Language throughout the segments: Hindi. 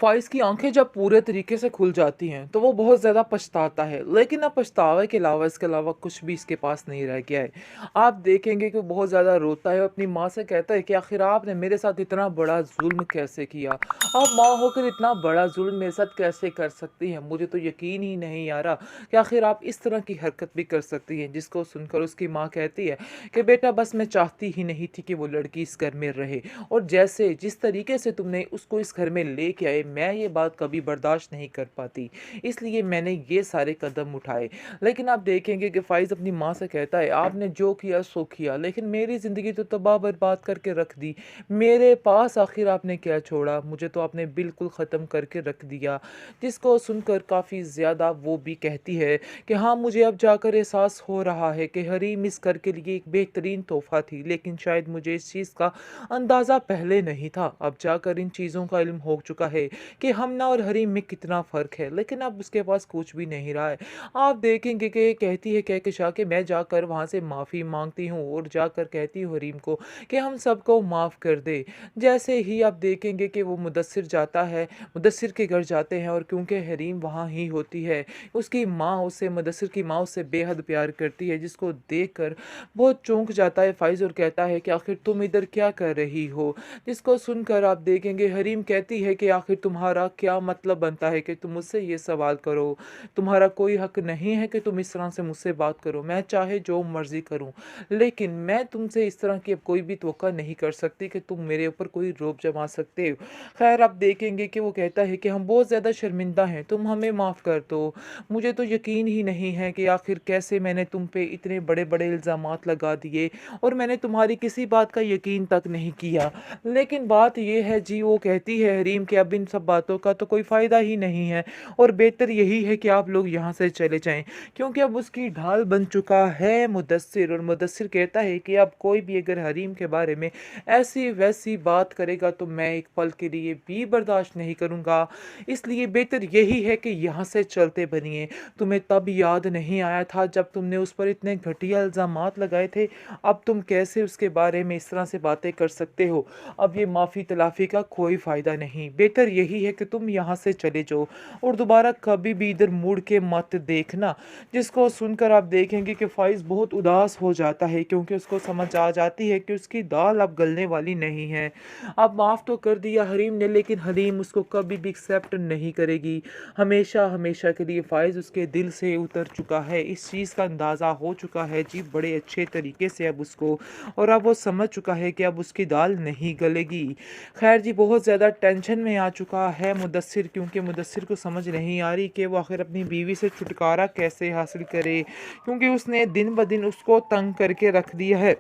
फ़ाइज़ की आँखें जब पूरे तरीके से खुल जाती हैं, तो वो बहुत ज़्यादा पछताता है, लेकिन अब पछतावे के अलावा इसके अलावा कुछ भी इसके पास नहीं रह गया है। आप देखेंगे कि वो बहुत ज़्यादा रोता है और अपनी माँ से कहता है कि आखिर आपने मेरे साथ इतना बड़ा ज़ुल्म कैसे किया? आप माँ होकर इतना बड़ा ज़ुल्म मेरे साथ कैसे कर सकती हैं? मुझे तो यकीन ही नहीं आ रहा कि आखिर आप इस तरह की हरकत भी कर सकती हैं। जिसको सुनकर उसकी माँ कहती है कि बेटा बस मैं चाहती ही नहीं थी कि वो लड़की इस घर में रहे, और जैसे जिस तरीके से तुमने उसको इस घर में लेके आए, मैं ये बात कभी बर्दाश्त नहीं कर पाती, इसलिए मैंने ये सारे कदम उठाए। लेकिन आप देखेंगे कि फ़ाइज़ अपनी माँ से कहता है, आपने जो किया सो किया, लेकिन मेरी ज़िंदगी तो तबाह बर्बाद करके रख दी। मेरे पास आखिर आपने क्या छोड़ा? मुझे तो आपने बिल्कुल ख़त्म करके रख दिया। जिसको सुनकर काफ़ी ज़्यादा वो भी कहती है कि हाँ, मुझे अब जाकर एहसास हो रहा है कि हरीम इस घर के लिए एक बेहतरीन तोहफ़ा थी, लेकिन शायद मुझे इस चीज़ का अंदाज़ा पहले नहीं था। अब जाकर इन चीज़ों का इल्म हो चुका है कि हमना और हरीम में कितना फ़र्क है, लेकिन अब उसके पास कुछ भी नहीं रहा है। आप देखेंगे कि कहती है कहकशा कि मैं जाकर वहाँ से माफ़ी माँगती हूँ और जाकर कहती हूँ हरीम को कि हम सबको माफ़ कर दे। जैसे ही आप देखेंगे कि वो मुदस्सिर जाता है, मुदस्सिर के घर जाते हैं, और क्योंकि हरीम वहाँ ही होती है, उसकी माँ उससे मुदस्सिर की माँ उससे बेहद प्यार करती है, जिसको देखकर बहुत चौंक जाता है फ़ाइज़ और कहता है कि आखिर तुम इधर क्या कर रही हो? जिसको सुनकर आप देखेंगे हरीम कहती है कि आखिर तुम्हारा क्या मतलब बनता है कि तुम मुझसे ये सवाल करो? तुम्हारा कोई हक नहीं है कि तुम इस तरह से मुझसे बात करो। मैं चाहे जो मर्ज़ी करूँ, लेकिन मैं तुमसे इस तरह की अब कोई भी तवक्को नहीं कर सकती कि तुम मेरे ऊपर कोई रोब जमा सकते हो। ख़ैर, आप देखेंगे कि वो कहता है कि हम बहुत ज़्यादा शर्मिंदा हैं, तुम हमें माफ़ कर दो। मुझे तो यकीन ही नहीं है कि आखिर कैसे मैंने तुम पे इतने बड़े-बड़े इल्ज़ामात लगा दिए और मैंने तुम्हारी किसी बात का यकीन तक नहीं किया। लेकिन बात ये है जी, वो कहती है हरीम कि अब इन सब बातों का तो कोई फ़ायदा ही नहीं है, और बेहतर यही है कि आप लोग यहाँ से चले जाएँ, क्योंकि अब उसकी ढाल बन चुका है मुदस्सिर, और मुदस्सिर कहता है कि अब कोई भी अगर हरीम के बारे में ऐसी-वैसी बात करेगा तो मैं एक पल के लिए भी बर्दाश्त नहीं करूँगा। इसलिए बेहतर यही है कि यहाँ से चलते बनिए। तुम्हें तब याद नहीं आया था जब तुमने उस पर इतने घटिया इल्ज़ामात लगाए थे, अब तुम कैसे उसके बारे में इस तरह से बातें कर सकते हो? अब ये माफ़ी-तलाफ़ी का कोई फ़ायदा नहीं। बेहतर यही है कि तुम यहाँ से चले जाओ और दोबारा कभी भी इधर मुड़ के मत देखना। जिसको सुनकर आप देखेंगे कि फ़ाइज़ बहुत उदास हो जाता है, क्योंकि उसको समझ आ जाती है कि उसकी दाल अब गलने वाली नहीं है। अब माफ़ तो कर दिया हरीम ने, लेकिन हरीम उसको कभी भी एक्सेप्ट नहीं करेगी। हमेशा के लिए फ़ाइज़ उसके दिल से उतर चुका है। इस चीज़ का अंदाज़ा हो चुका है जी बड़े अच्छे तरीके से अब उसको, और अब वो समझ चुका है कि अब उसकी दाल नहीं गलेगी। ख़ैर जी, बहुत ज़्यादा टेंशन में आ चुका है मुदस्सिर, क्योंकि मुदस्सिर को समझ नहीं आ रही कि वो आखिर अपनी बीवी से छुटकारा कैसे हासिल करे, क्योंकि उसने दिन ब दिन उसको तंग करके रख दिया है।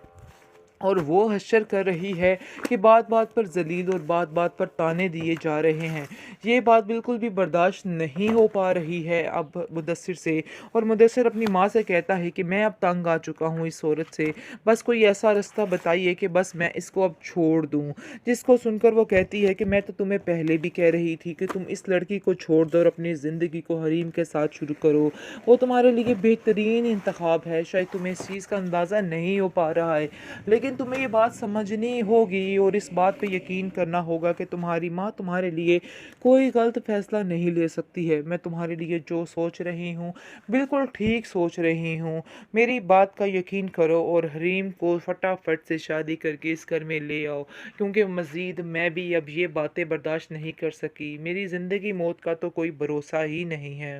और वो हश्र कर रही है कि बात-बात पर ज़लील और बात-बात पर ताने दिए जा रहे हैं। ये बात बिल्कुल भी बर्दाश्त नहीं हो पा रही है अब मुदस्सिर से, और मुदस्सिर अपनी माँ से कहता है कि मैं अब तंग आ चुका हूँ इस औरत से, बस कोई ऐसा रास्ता बताइए कि बस मैं इसको अब छोड़ दूँ। जिसको सुनकर वो कहती है कि मैं तो तुम्हें पहले भी कह रही थी कि तुम इस लड़की को छोड़ दो और अपनी ज़िंदगी को हरीम के साथ शुरू करो। वो तुम्हारे लिए बेहतरीन इंतख़ाब है, शायद तुम्हें इस चीज़ का अंदाज़ा नहीं हो पा रहा है। लेकिन तुम्हें ये बात समझनी होगी और इस बात पे यकीन करना होगा कि तुम्हारी माँ तुम्हारे लिए कोई गलत फ़ैसला नहीं ले सकती है। मैं तुम्हारे लिए जो सोच रही हूँ, बिल्कुल ठीक सोच रही हूँ। मेरी बात का यकीन करो और हरीम को फटाफट से शादी करके इस घर में ले आओ, क्योंकि मज़ीद मैं भी अब ये बातें बर्दाश्त नहीं कर सकी। मेरी ज़िंदगी मौत का तो कोई भरोसा ही नहीं है।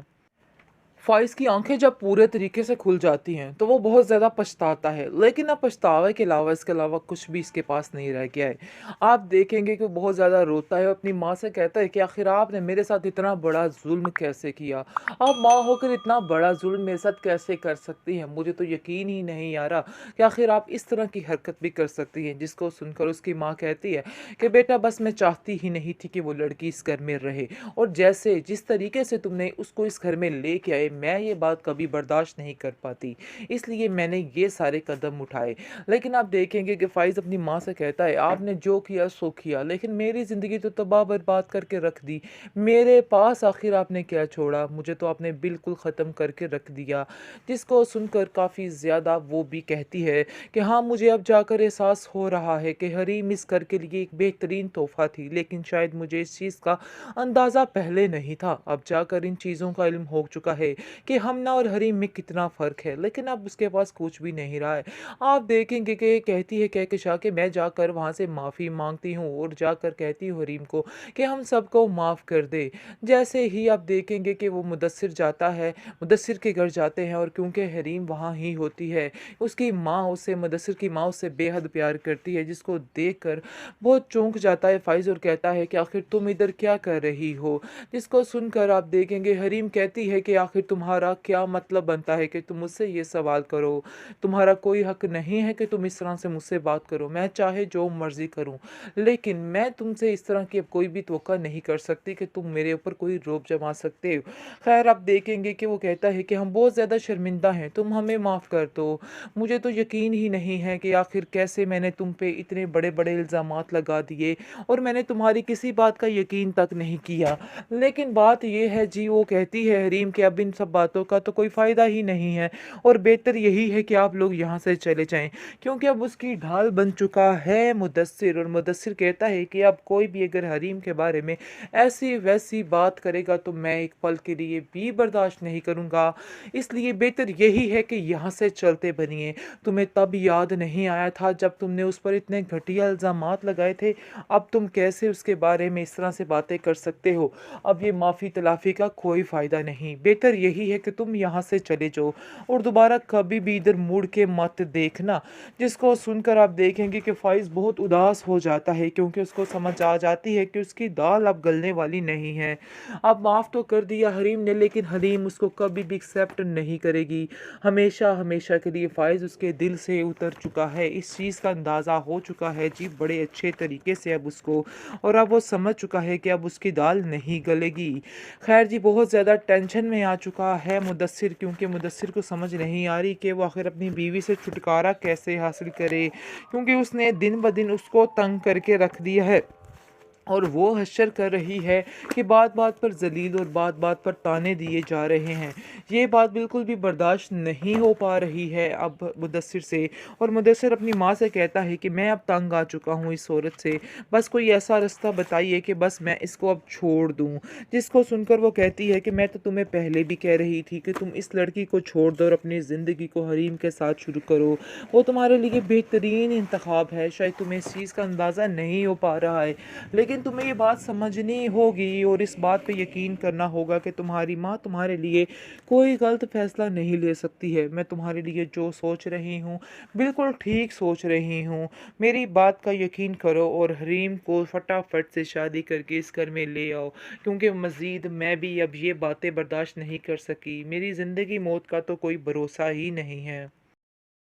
फ़ाइज़ की आँखें जब पूरे तरीके से खुल जाती हैं, तो वो बहुत ज़्यादा पछताता है, लेकिन अब पछतावे के अलावा इसके अलावा कुछ भी इसके पास नहीं रह गया है। आप देखेंगे कि वो बहुत ज़्यादा रोता है और अपनी माँ से कहता है कि आखिर आपने मेरे साथ इतना बड़ा ज़ुल्म कैसे किया? आप माँ होकर इतना बड़ा ज़ुल्म मेरे साथ कैसे कर सकती हैं? मुझे तो यकीन ही नहीं आ रहा कि आखिर आप इस तरह की हरकत भी कर सकती हैं। जिसको सुनकर उसकी माँ कहती है कि बेटा बस मैं चाहती ही नहीं थी कि वो लड़की इस घर में रहे, और जैसे जिस तरीके से तुमने उसको इस घर में लेके आए, मैं ये बात कभी बर्दाश्त नहीं कर पाती, इसलिए मैंने ये सारे कदम उठाए। लेकिन आप देखेंगे कि फ़ाइज़ अपनी माँ से कहता है, आपने जो किया सो किया, लेकिन मेरी ज़िंदगी तो तबाह बर्बाद करके रख दी। मेरे पास आखिर आपने क्या छोड़ा? मुझे तो आपने बिल्कुल ख़त्म करके रख दिया। जिसको सुनकर काफ़ी ज़्यादा वो भी कहती है कि हाँ, मुझे अब जाकर एहसास हो रहा है कि हरीम इस घर के लिए एक बेहतरीन तोहफ़ा थी, लेकिन शायद मुझे इस चीज़ का अंदाज़ा पहले नहीं था। अब जाकर इन चीज़ों का इल्म हो चुका है कि हमना और हरीम में कितना फ़र्क है, लेकिन अब उसके पास कुछ भी नहीं रहा है। आप देखेंगे कि कहती है कहकशा कि मैं जाकर वहाँ से माफ़ी माँगती हूँ और जाकर कहती हूँ हरीम को कि हम सबको माफ़ कर दे। जैसे ही आप देखेंगे कि वो मुदस्सिर जाता है, मुदस्सिर के घर जाते हैं और क्योंकि हरीम वहाँ ही होती है, उसकी माँ उससे मुदस्सिर की माँ उससे बेहद प्यार करती है, जिसको देखकर बहुत चौंक जाता है फ़ाइज़ और कहता है कि आखिर तुम इधर क्या कर रही हो? जिसको सुनकर आप देखेंगे हरीम कहती है कि आखिर तुम्हारा क्या मतलब बनता है कि तुम मुझसे ये सवाल करो? तुम्हारा कोई हक नहीं है कि तुम इस तरह से मुझसे बात करो। मैं चाहे जो मर्ज़ी करूँ, लेकिन मैं तुमसे इस तरह की अब कोई भी तवक्को नहीं कर सकती कि तुम मेरे ऊपर कोई रौब जमा सकते हो। ख़ैर आप देखेंगे कि वो कहता है कि हम बहुत ज़्यादा शर्मिंदा हैं, तुम हमें माफ़ कर दो। मुझे तो यकीन ही नहीं है कि आखिर कैसे मैंने तुम पे इतने बड़े-बड़े इल्ज़ामात लगा दिए और मैंने तुम्हारी किसी बात का यकीन तक नहीं किया। लेकिन बात ये है जी, वो कहती है हरीम कि अब इन सब बातों का तो कोई फ़ायदा ही नहीं है और बेहतर यही है कि आप लोग यहाँ से चले जाएँ, क्योंकि अब उसकी ढाल बन चुका है मुदस्सिर। और मुदस्सिर कहता है कि अब कोई भी अगर हरीम के बारे में ऐसी-वैसी बात करेगा तो मैं एक पल के लिए भी बर्दाश्त नहीं करूँगा। इसलिए बेहतर यही है कि यहाँ से चलते बनिए। तुम्हें तब याद नहीं आया था जब तुमने उस पर इतने घटिया इल्ज़ामात लगाए थे, अब तुम कैसे उसके बारे में इस तरह से बातें कर सकते हो? अब ये माफ़ी-तलाफ़ी का कोई फ़ायदा नहीं। बेहतर यही है कि तुम यहाँ से चले जाओ और दोबारा कभी भी इधर मुड़ के मत देखना। जिसको सुनकर आप देखेंगे कि फ़ाइज़ बहुत उदास हो जाता है, क्योंकि उसको समझ आ जाती है कि उसकी दाल अब गलने वाली नहीं है। अब माफ़ तो कर दिया हरीम ने, लेकिन हरीम उसको कभी भी एक्सेप्ट नहीं करेगी। हमेशा के लिए फ़ाइज़ उसके दिल से उतर चुका है। इस चीज़ का अंदाज़ा हो चुका है जी बड़े अच्छे तरीके से अब उसको, और अब वो समझ चुका है कि अब उसकी दाल नहीं गलेगी। ख़ैर जी, बहुत ज़्यादा टेंशन में आ चुका है मुदस्सिर, क्योंकि मुदस्सिर को समझ नहीं आ रही कि वो आखिर अपनी बीवी से छुटकारा कैसे हासिल करे, क्योंकि उसने दिन ब दिन उसको तंग करके रख दिया है। और वो हश्र कर रही है कि बात-बात पर ज़लील और बात-बात पर ताने दिए जा रहे हैं। ये बात बिल्कुल भी बर्दाश्त नहीं हो पा रही है अब मुदस्सिर से, और मुदस्सिर अपनी माँ से कहता है कि मैं अब तंग आ चुका हूँ इस औरत से, बस कोई ऐसा रास्ता बताइए कि बस मैं इसको अब छोड़ दूँ। जिसको सुनकर वो कहती है कि मैं तो तुम्हें पहले भी कह रही थी कि तुम इस लड़की को छोड़ दो और अपनी ज़िंदगी को हरीम के साथ शुरू करो। वो तुम्हारे लिए बेहतरीन इंतख़ाब है, शायद तुम्हें इस चीज़ का अंदाज़ा नहीं हो पा रहा है। लेकिन तुम्हें ये बात समझनी होगी और इस बात पे यकीन करना होगा कि तुम्हारी माँ तुम्हारे लिए कोई गलत फ़ैसला नहीं ले सकती है। मैं तुम्हारे लिए जो सोच रही हूँ, बिल्कुल ठीक सोच रही हूँ। मेरी बात का यकीन करो और हरीम को फटाफट से शादी करके इस घर में ले आओ, क्योंकि मज़ीद मैं भी अब ये बातें बर्दाश्त नहीं कर सकी। मेरी ज़िंदगी मौत का तो कोई भरोसा ही नहीं है।